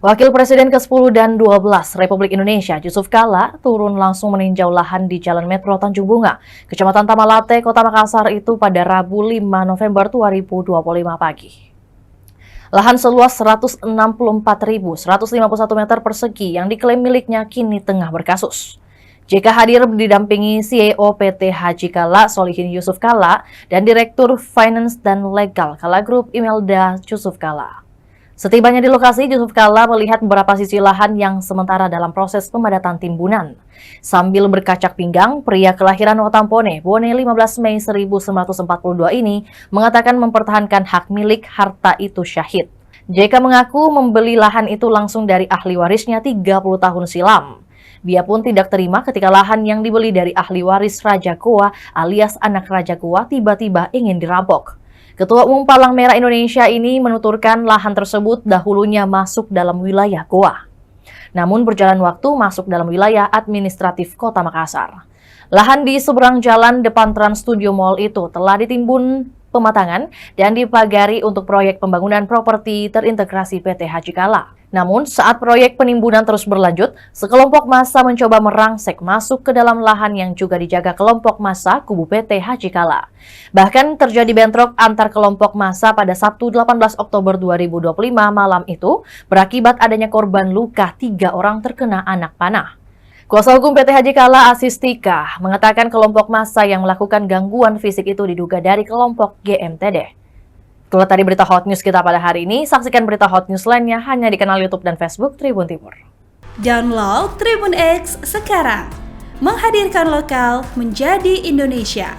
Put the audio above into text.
Wakil Presiden ke-10 dan 12 Republik Indonesia, Yusuf Kala, turun langsung meninjau lahan di Jalan Metro Tanjung Bunga, Kecamatan Tamalate, Kota Makassar itu pada Rabu 5 November 2025 pagi. Lahan seluas 164.151 meter persegi yang diklaim miliknya kini tengah berkasus. JK hadir didampingi CEO PT Haji Kala, Solihin Yusuf Kala, dan Direktur Finance dan Legal Kala Group, Imelda Yusuf Kala. Setibanya di lokasi, Yusuf Kala melihat beberapa sisi lahan yang sementara dalam proses pemadatan timbunan. Sambil berkacak pinggang, pria kelahiran Watampone, Bone 15 Mei 1942 ini mengatakan mempertahankan hak milik harta itu syahid. JK mengaku membeli lahan itu langsung dari ahli warisnya 30 tahun silam. Dia pun tidak terima ketika lahan yang dibeli dari ahli waris Raja Goa alias anak Raja Goa tiba-tiba ingin dirampok. Ketua Umum Palang Merah Indonesia ini menuturkan lahan tersebut dahulunya masuk dalam wilayah Goa. Namun berjalan waktu masuk dalam wilayah administratif Kota Makassar. Lahan di seberang jalan depan Trans Studio Mall itu telah ditimbun pematangan dan dipagari untuk proyek pembangunan properti terintegrasi PT Haji Kala. Namun, saat proyek penimbunan terus berlanjut, sekelompok massa mencoba merangsek masuk ke dalam lahan yang juga dijaga kelompok massa kubu PT Haji Kala. Bahkan terjadi bentrok antar kelompok massa pada Sabtu 18 Oktober 2025 malam itu, berakibat adanya korban luka 3 orang terkena anak panah. Kuasa hukum PT Haji Kala, Asistika, mengatakan kelompok massa yang melakukan gangguan fisik itu diduga dari kelompok GMTD. Itulah tadi berita hot news kita pada hari ini. Saksikan berita hot news lainnya hanya di kanal YouTube dan Facebook Tribun Timur. Download Tribun X sekarang. Menghadirkan lokal menjadi Indonesia.